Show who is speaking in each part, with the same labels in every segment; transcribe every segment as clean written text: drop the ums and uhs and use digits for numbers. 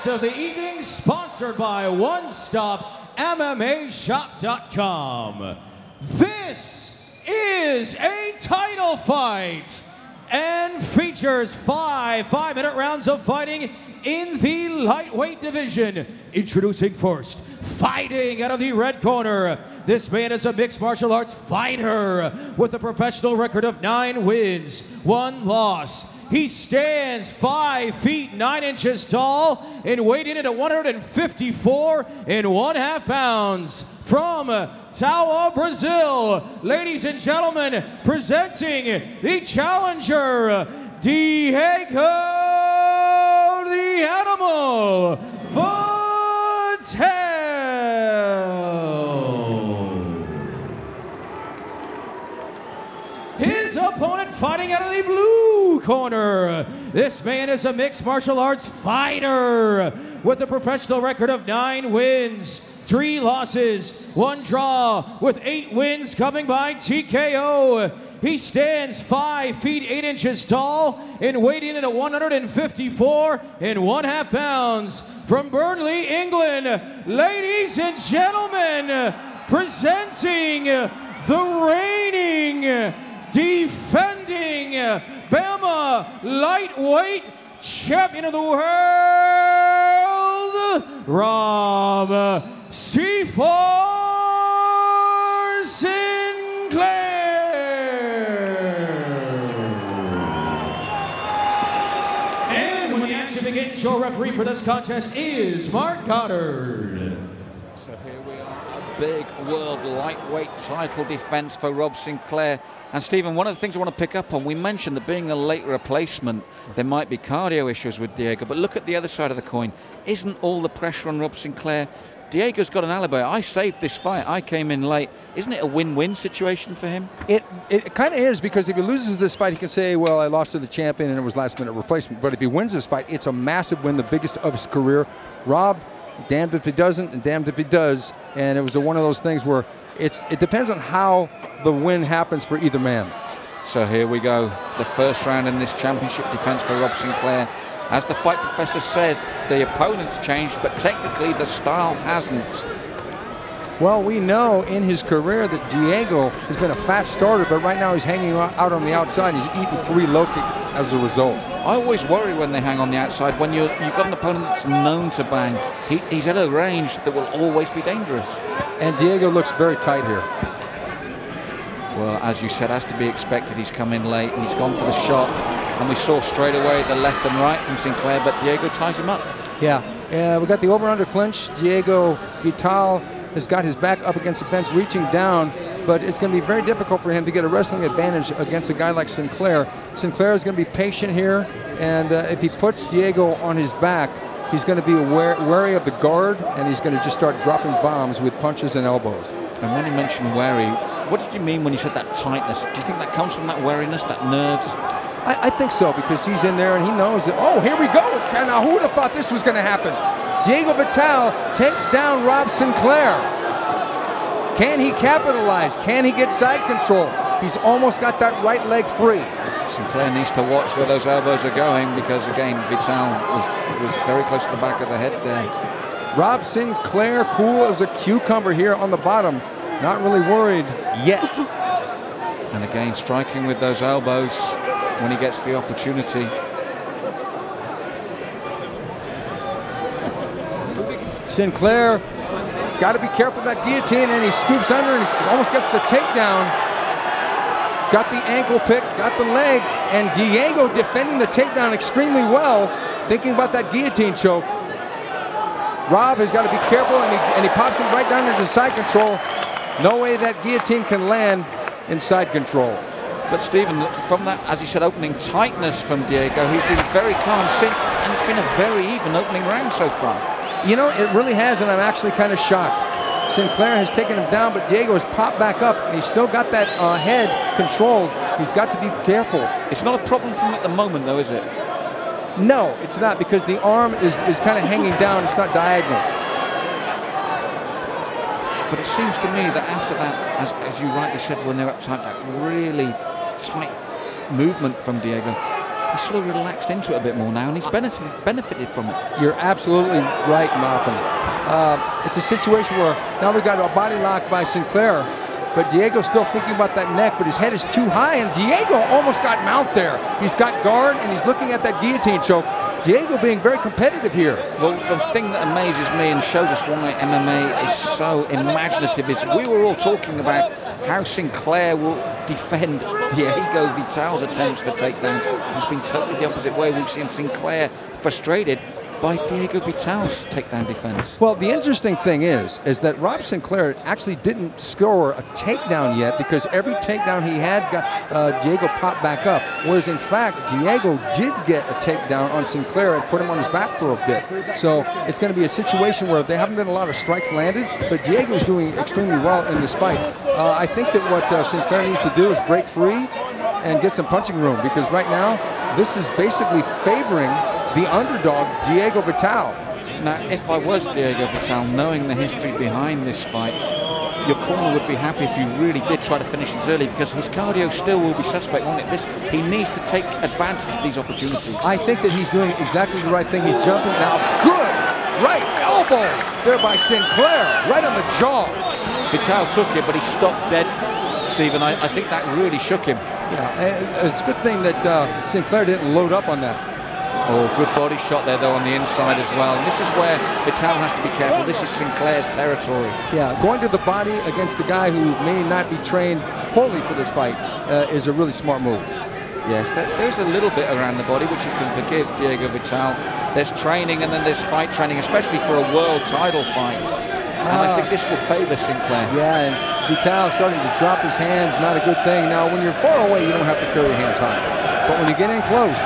Speaker 1: contest of the evening, sponsored by OneStopMMAShop.com. This is a title fight and features five-minute rounds of fighting in the lightweight division. Introducing first, fighting out of the red corner. This man is a mixed martial arts fighter with a professional record of 9 wins, 1 loss. He stands 5 feet 9 inches tall and weighed in at 154 1/2 pounds. From Tauá, Brazil, ladies and gentlemen, presenting the challenger, Diego the Animal Vitale. His opponent fighting out of the blue corner. This man is a mixed martial arts fighter with a professional record of 9 wins, 3 losses, 1 draw, with 8 wins coming by TKO. He stands 5 feet 8 inches tall and weighed in at 154 1/2 pounds. From Burnley, England, ladies and gentlemen, presenting the reigning, defending BAMMA lightweight champion of the world, Rob C4 Sinclair. And when the action begins, your referee for this contest is Mark Goddard.
Speaker 2: So here we are, a big world lightweight title defense for Rob Sinclair. And Stephen, one of the things I want to pick up on, we mentioned that being a late replacement, there might be cardio issues with Diego, but look at the other side of the coin. Isn't all the pressure on Rob Sinclair? Diego's got an alibi. I saved this fight. I came in late. Isn't it a win-win situation for him?
Speaker 3: It kind of is, because if he loses this fight, he can say, well, I lost to the champion and it was last-minute replacement. But if he wins this fight, it's a massive win, the biggest of his career. Rob, damned if he doesn't and damned if he does. And it was one of those things where it depends on how the win happens for either man.
Speaker 2: So here we go, the first round in this championship defense for Rob Sinclair. As the fight professor says, the opponent's changed, but technically the style hasn't.
Speaker 3: Well, we know in his career that Diego has been a fast starter, but right now he's hanging out on the outside. He's eaten 3 low kicks as a result.
Speaker 2: I always worry when they hang on the outside. When you've got an opponent that's known to bang, he's at a range that will always be dangerous.
Speaker 3: And Diego looks very tight here.
Speaker 2: Well, as you said, as to be expected, he's come in late. He's gone for the shot, and we saw straight away the left and right from Sinclair, but Diego ties him up.
Speaker 3: Yeah, we got the over-under clinch. Diego Vitale has got his back up against the fence, reaching down, but it's going to be very difficult for him to get a wrestling advantage against a guy like Sinclair. Sinclair is going to be patient here, and if he puts Diego on his back, he's going to be wary of the guard, and he's going to just start dropping bombs with punches and elbows.
Speaker 2: And when you mentioned wary, what did you mean when you said that tightness? Do you think that comes from that wariness, that nerves?
Speaker 3: I think so, because he's in there and he knows that, oh, here we go. Now, who would have thought this was going to happen? Diego Vitale takes down Rob Sinclair. Can he capitalize? Can he get side control? He's almost got that right leg free.
Speaker 2: Sinclair needs to watch where those elbows are going, because, again, Vitale was very close to the back of the head there.
Speaker 3: Rob Sinclair, cool as a cucumber here on the bottom. Not really worried yet.
Speaker 2: And again, striking with those elbows when he gets the opportunity.
Speaker 3: Sinclair got to be careful of that guillotine, and he scoops under and almost gets the takedown. Got the ankle pick, got the leg, and Diego defending the takedown extremely well, thinking about that guillotine choke. Rob has got to be careful, and he pops him right down into side control. No way that guillotine can land in side control.
Speaker 2: But Stephen, from that, as you said, opening tightness from Diego, he's been very calm since, and it's been a very even opening round so far.
Speaker 3: You know, it really has, and I'm actually kind of shocked. Sinclair has taken him down, but Diego has popped back up, and he's still got that head controlled. He's got to be careful.
Speaker 2: It's not a problem for him at the moment, though, is it?
Speaker 3: No, it's not, because the arm is kind of hanging down. It's not diagonal.
Speaker 2: But it seems to me that after that, as you rightly said, when they're up tight, that really tight movement from Diego, he's sort of relaxed into it a bit more now, and he's benefited from it.
Speaker 3: You're absolutely right, Malcolm. It's a situation where now we've got a body lock by Sinclair, but Diego's still thinking about that neck, but his head is too high, and Diego almost got mount there. He's got guard, and he's looking at that guillotine choke. Diego being very competitive here.
Speaker 2: Well, the thing that amazes me and shows us why MMA is so imaginative is we were all talking about how Sinclair will defend Diego Vital's attempts for takedowns. It's been totally the opposite way. We've seen Sinclair frustrated by Diego Vital's takedown defense.
Speaker 3: Well, the interesting thing is that Rob Sinclair actually didn't score a takedown yet, because every takedown he had got Diego popped back up. Whereas in fact, Diego did get a takedown on Sinclair and put him on his back for a bit. So it's going to be a situation where there haven't been a lot of strikes landed, but Diego's doing extremely well in this fight. I think that what Sinclair needs to do is break free and get some punching room, because right now this is basically favoring the underdog, Diego Vital.
Speaker 2: Now, if I was Diego Vital, knowing the history behind this fight, your corner would be happy if you really did try to finish this early, because his cardio still will be suspect on it. He needs to take advantage of these opportunities.
Speaker 3: I think that he's doing exactly the right thing. He's jumping now. Good right elbow there by Sinclair, right on the jaw.
Speaker 2: Vital took it, but he stopped dead, Stephen. I think that really shook him.
Speaker 3: Yeah, it's a good thing that Sinclair didn't load up on that.
Speaker 2: Oh, good body shot there, though, on the inside as well. And this is where Vital has to be careful. This is Sinclair's territory.
Speaker 3: Yeah, going to the body against the guy who may not be trained fully for this fight is a really smart move.
Speaker 2: Yes, there's a little bit around the body, which you can forgive Diego Vital. There's training, and then there's fight training, especially for a world title fight. And I think this will favor Sinclair.
Speaker 3: Yeah, and Vital starting to drop his hands, not a good thing. Now, when you're far away, you don't have to carry your hands high. But when you get in close,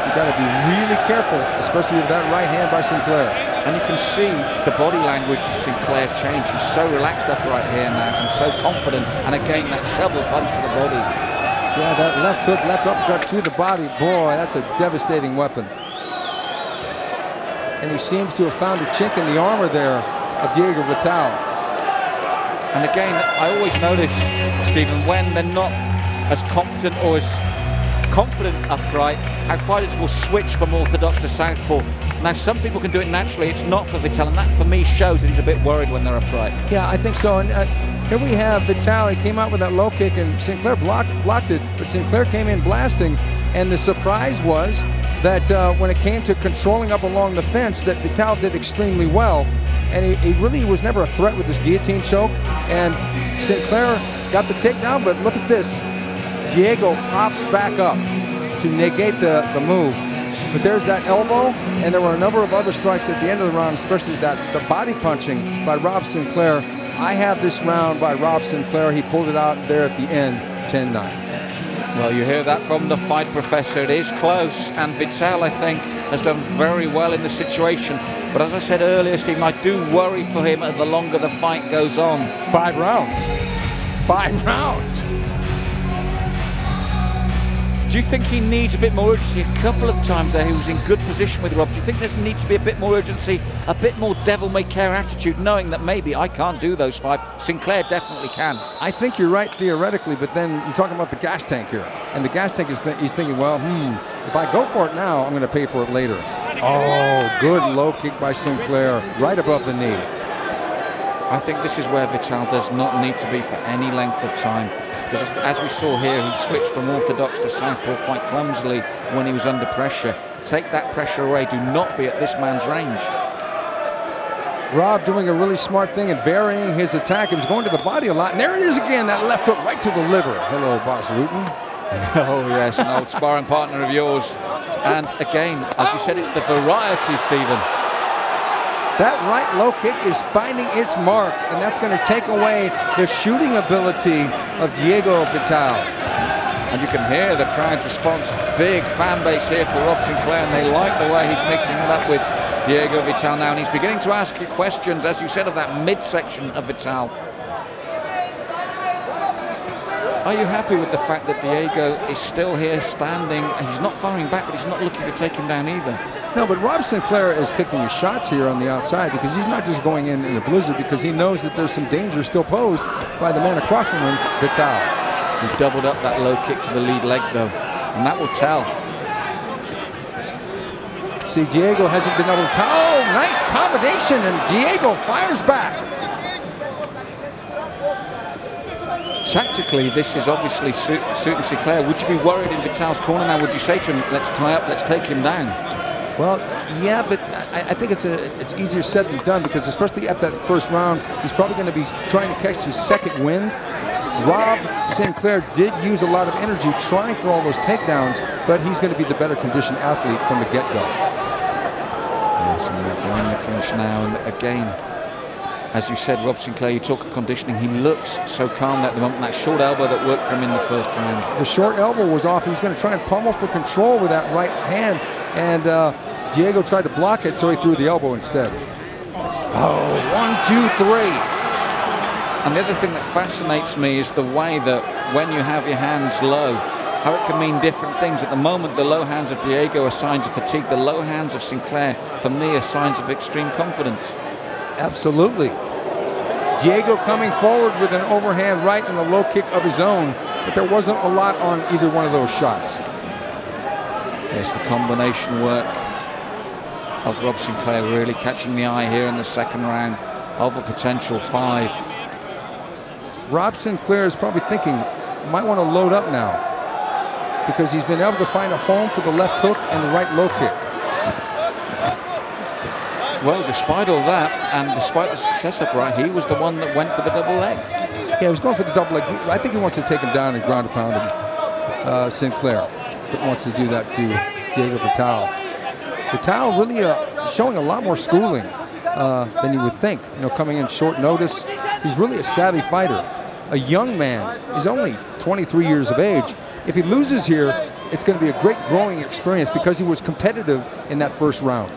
Speaker 3: you got to be really careful, especially with that right hand by Sinclair.
Speaker 2: And you can see the body language of Sinclair change. He's so relaxed upright here now and so confident. And again, that shovel punch to the body.
Speaker 3: Yeah, that left hook, left uppercut to the body. Boy, that's a devastating weapon. And he seems to have found a chink in the armor there of Diego Vital.
Speaker 2: And again, I always notice, Stephen, when they're not as competent or as confident upright, how fighters will switch from orthodox to southpaw. Now, some people can do it naturally. It's not for Vital, and that for me shows that he's a bit worried when they're upright.
Speaker 3: Yeah, I think so. And here we have Vital. He came out with that low kick, and Sinclair blocked it, but Sinclair came in blasting. And the surprise was that when it came to controlling up along the fence, that Vital did extremely well. And he really was never a threat with this guillotine choke. And Sinclair got the takedown, but look at this. Diego pops back up to negate the move. But there's that elbow, and there were a number of other strikes at the end of the round, especially the body punching by Rob Sinclair. I have this round by Rob Sinclair. He pulled it out there at the end, 10-9.
Speaker 2: Well, you hear that from the fight professor. It is close, and Vital, I think, has done very well in the situation. But as I said earlier, Stephen, I do worry for him the longer the fight goes on.
Speaker 3: 5 rounds. 5 rounds.
Speaker 2: Do you think he needs a bit more urgency? A couple of times there he was in good position with Rob. Do you think there needs to be a bit more urgency, a bit more devil-may-care attitude, knowing that maybe I can't do those 5? Sinclair definitely can.
Speaker 3: I think you're right theoretically, but then you're talking about the gas tank here. And the gas tank is he's thinking, well, if I go for it now, I'm going to pay for it later. Oh, good low kick by Sinclair, right above the knee.
Speaker 2: I think this is where Vital does not need to be for any length of time. Because as we saw here, he switched from orthodox to southpaw quite clumsily when he was under pressure. Take that pressure away. Do not be at this man's range.
Speaker 3: Rob doing a really smart thing and varying his attack. He was going to the body a lot. And there it is again, that left hook right to the liver. Hello, Boss Luton.
Speaker 2: Oh, yes, an old sparring partner of yours. And again, as you said, it's the variety, Stephen.
Speaker 3: That right low kick is finding its mark, and that's going to take away the shooting ability of Diego Vital.
Speaker 2: And you can hear the crowd's response. Big fan base here for Rob Sinclair, and they like the way he's mixing it up with Diego Vital now. And he's beginning to ask you questions, as you said, of that midsection of Vital. Are you happy with the fact that Diego is still here standing? He's not firing back, but he's not looking to take him down either.
Speaker 3: No, but Rob Sinclair is taking his shots here on the outside, because he's not just going in a blizzard, because he knows that there's some danger still posed by the man across from him, Vital.
Speaker 2: He doubled up that low kick to the lead leg, though, and that will tell.
Speaker 3: See, Diego hasn't been able to... Oh, nice combination, and Diego fires back.
Speaker 2: Tactically, this is obviously suiting Sinclair. Would you be worried in Vital's corner now? Would you say to him, let's tie up, let's take him down?
Speaker 3: Well, yeah, but I think it's easier said than done, because especially at that first round, he's probably going to be trying to catch his second wind. Rob Sinclair did use a lot of energy trying for all those takedowns, but he's going to be the better conditioned athlete from the get-go.
Speaker 2: Yes, and they're in the clinch now, and again, as you said, Rob Sinclair, you talk of conditioning, he looks so calm at the moment. That short elbow that worked for him in the first round.
Speaker 3: The short elbow was off. He was going to try and pummel for control with that right hand, and Diego tried to block it, so he threw the elbow instead. Oh, 1, 2, 3.
Speaker 2: And the other thing that fascinates me is the way that when you have your hands low, how it can mean different things. At the moment, the low hands of Diego are signs of fatigue. The low hands of Sinclair, for me, are signs of extreme confidence.
Speaker 3: Absolutely. Diego coming forward with an overhand right and a low kick of his own, but there wasn't a lot on either one of those shots.
Speaker 2: There's the combination work of Rob Sinclair really catching the eye here in the second round of a potential 5.
Speaker 3: Rob Sinclair is probably thinking, might want to load up now, because he's been able to find a home for the left hook and the right low kick.
Speaker 2: Well, despite all that, and despite the success upright, he was the one that went for the double leg.
Speaker 3: Yeah, he was going for the double leg. I think he wants to take him down and ground and pound him, Sinclair, but wants to do that to Diego Vital. Vital really showing a lot more schooling than you would think. You know, coming in short notice. He's really a savvy fighter. A young man. He's only 23 years of age. If he loses here, it's going to be a great growing experience, because he was competitive in that first round.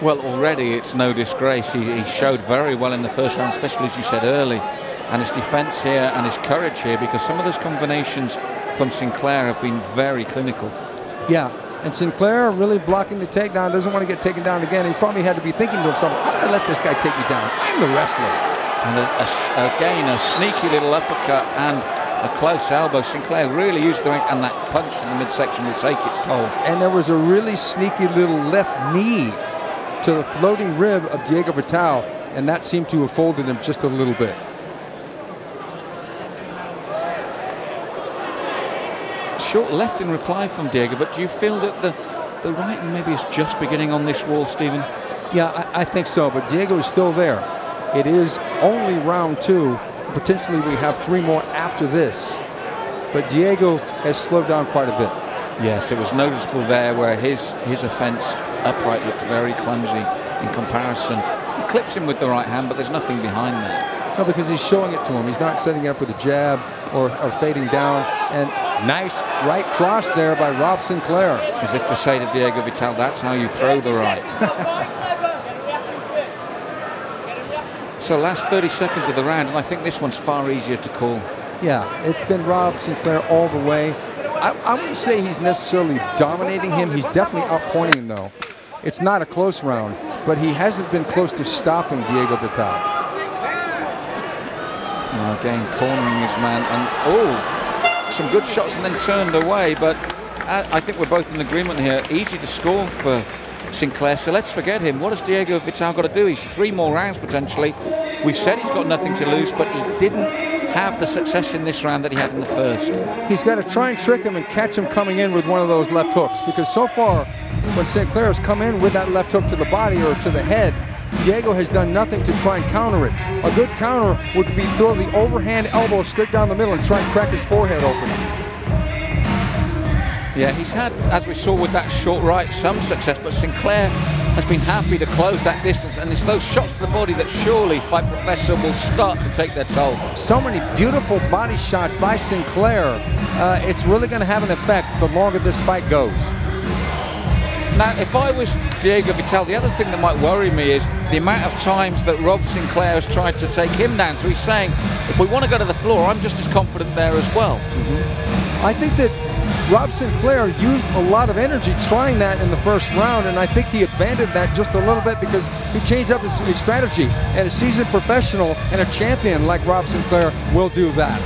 Speaker 2: Well, already it's no disgrace. He showed very well in the first round, especially as you said early, and his defense here and his courage here, because some of those combinations from Sinclair have been very clinical. Yeah,
Speaker 3: and Sinclair really blocking the takedown, doesn't want to get taken down again. He probably had to be thinking to himself, how did I let this guy take me down? I'm the wrestler.
Speaker 2: And again, a sneaky little uppercut and a close elbow. Sinclair really used the ring, and that punch in the midsection will take its toll.
Speaker 3: And there was a really sneaky little left knee to the floating rib of Diego Vital, and that seemed to have folded him just a little bit.
Speaker 2: Short left in reply from Diego, but do you feel that the right maybe is just beginning on this wall, Stephen?
Speaker 3: Yeah, I think so, but Diego is still there. It is only round 2. Potentially we have 3 more after this, but Diego has slowed down quite a bit.
Speaker 2: Yes, it was noticeable there where his offense upright looked very clumsy in comparison. He clips him with the right hand, but there's nothing behind that.
Speaker 3: No, because he's showing it to him. He's not setting up with a jab or fading down. And nice right cross there by Rob Sinclair.
Speaker 2: As if to say to Diego Vital, that's how you throw the right. So last 30 seconds of the round, and I think this one's far easier to call.
Speaker 3: Yeah, it's been Rob Sinclair all the way. I wouldn't say he's necessarily dominating him. He's definitely outpointing him, though. It's not a close round, but he hasn't been close to stopping Diego Vital.
Speaker 2: Now again, cornering his man, and oh, some good shots and then turned away, but I think we're both in agreement here. Easy to score for Sinclair, so let's forget him. What has Diego Vital got to do? He's 3 more rounds potentially. We've said he's got nothing to lose, but he didn't have the success in this round that he had in the first.
Speaker 3: He's got to try and trick him and catch him coming in with one of those left hooks, because so far when Sinclair has come in with that left hook to the body or to the head, Diego has done nothing to try and counter it. A good counter would be throw the overhand elbow straight down the middle and try and crack his forehead open.
Speaker 2: Yeah, he's had, as we saw with that short right, some success, but Sinclair has been happy to close that distance, and it's those shots to the body that surely Fight Professor will start to take their toll.
Speaker 3: So many beautiful body shots by Sinclair. It's really going to have an effect the longer this fight goes.
Speaker 2: Now, if I was Diego Vital, the other thing that might worry me is the amount of times that Rob Sinclair has tried to take him down. So he's saying, if we want to go to the floor, I'm just as confident there as well.
Speaker 3: I think that Rob Sinclair used a lot of energy trying that in the first round, and I think he abandoned that just a little bit because he changed up his strategy. And a seasoned professional and a champion like Rob Sinclair will do that.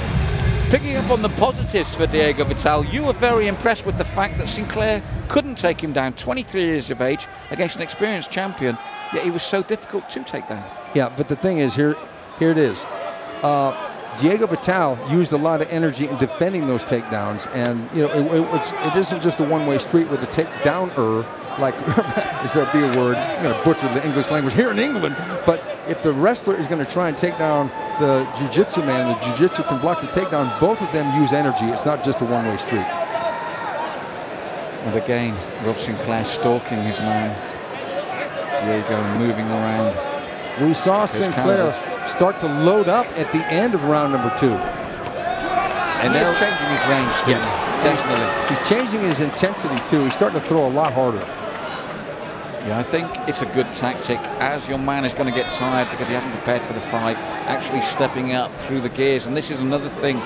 Speaker 2: Picking up on the positives for Diego Vital, you were very impressed with the fact that Sinclair couldn't take him down, 23 years of age, against an experienced champion, yet he was so difficult to take down.
Speaker 3: Yeah, but the thing is, here it is. Diego Vital used a lot of energy in defending those takedowns, and you know it isn't just a one-way street with a takedowner. Like, is there be a word? I'm going to butcher the English language here in England. But if the wrestler is going to try and take down the jiu-jitsu man, the jiu-jitsu can block the takedown. Both of them use energy. It's not just a one-way street.
Speaker 2: And again, Rob Sinclair stalking his man. Diego moving around.
Speaker 3: We saw Sinclair start to load up at the end of round number 2.
Speaker 2: And he's changing his range.
Speaker 3: Yes,
Speaker 2: definitely.
Speaker 3: He's changing his intensity too. He's starting to throw a lot harder.
Speaker 2: Yeah, I think it's a good tactic as your man is going to get tired because he hasn't prepared for the fight, actually stepping up through the gears. And this is another thing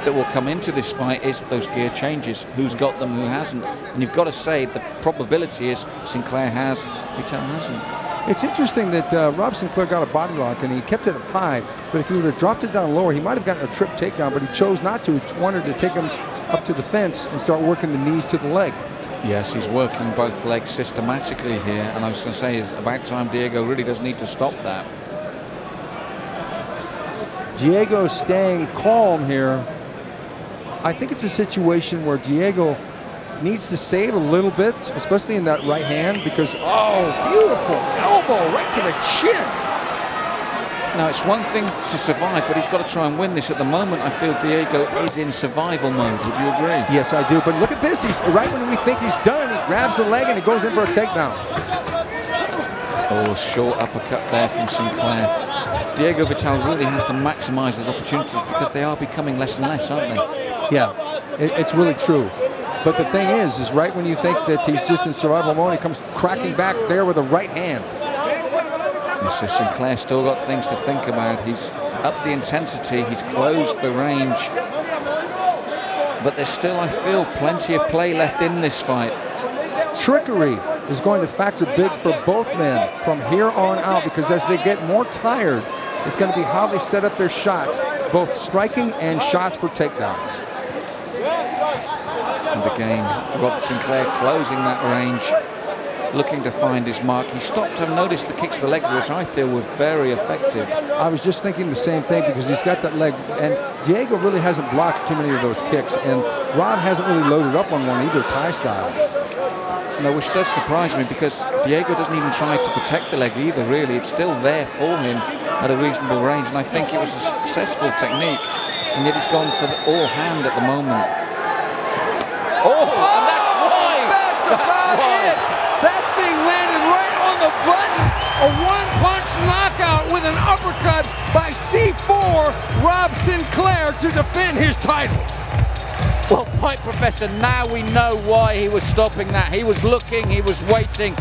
Speaker 2: that will come into this fight is those gear changes. Who's got them, who hasn't. And you've got to say the probability is Sinclair has, Vital hasn't.
Speaker 3: It's interesting that Rob Sinclair got a body lock and he kept it up high, but if he would have dropped it down lower, he might have gotten a trip takedown, but he chose not to. He wanted to take him up to the fence and start working the knees to the leg.
Speaker 2: Yes, he's working both legs systematically here, and I was going to say it's about time Diego really does need to stop that.
Speaker 3: Diego staying calm here. I think it's a situation where Diego needs to save a little bit, especially in that right hand, because, oh, beautiful elbow right to the chin.
Speaker 2: Now, it's one thing to survive, but he's got to try and win this. At the moment, I feel Diego is in survival mode. Would you agree?
Speaker 3: Yes, I do. But look at this. He's right when we think he's done, he grabs the leg and he goes in for a takedown.
Speaker 2: Oh, short uppercut there from Sinclair. Diego Vital really has to maximize his opportunities because they are becoming less and less, aren't they?
Speaker 3: Yeah, it's really true. But the thing is right when you think that he's just in survival mode, he comes cracking back there with a right hand.
Speaker 2: So Sinclair still got things to think about. He's upped the intensity, he's closed the range. But there's still, I feel, plenty of play left in this fight.
Speaker 3: Trickery is going to factor big for both men from here on out, because as they get more tired, it's going to be how they set up their shots, both striking and shots for takedowns.
Speaker 2: And again, Rob Sinclair closing that range, looking to find his mark. He stopped and noticed the kicks to the leg, which I feel were very effective.
Speaker 3: I was just thinking the same thing, because he's got that leg, and Diego really hasn't blocked too many of those kicks, and Rob hasn't really loaded up on one either, Thai style.
Speaker 2: No, which does surprise me, because Diego doesn't even try to protect the leg either, really. It's still there for him at a reasonable range, and I think it was a successful technique, and yet he's gone for the all hand at the moment. Oh, and that's why!
Speaker 3: That's about it! That thing landed right on the button. A one-punch knockout with an uppercut by C4, Rob Sinclair, to defend his title.
Speaker 2: Well, Fight Professor, now we know why he was stopping that. He was looking, he was waiting,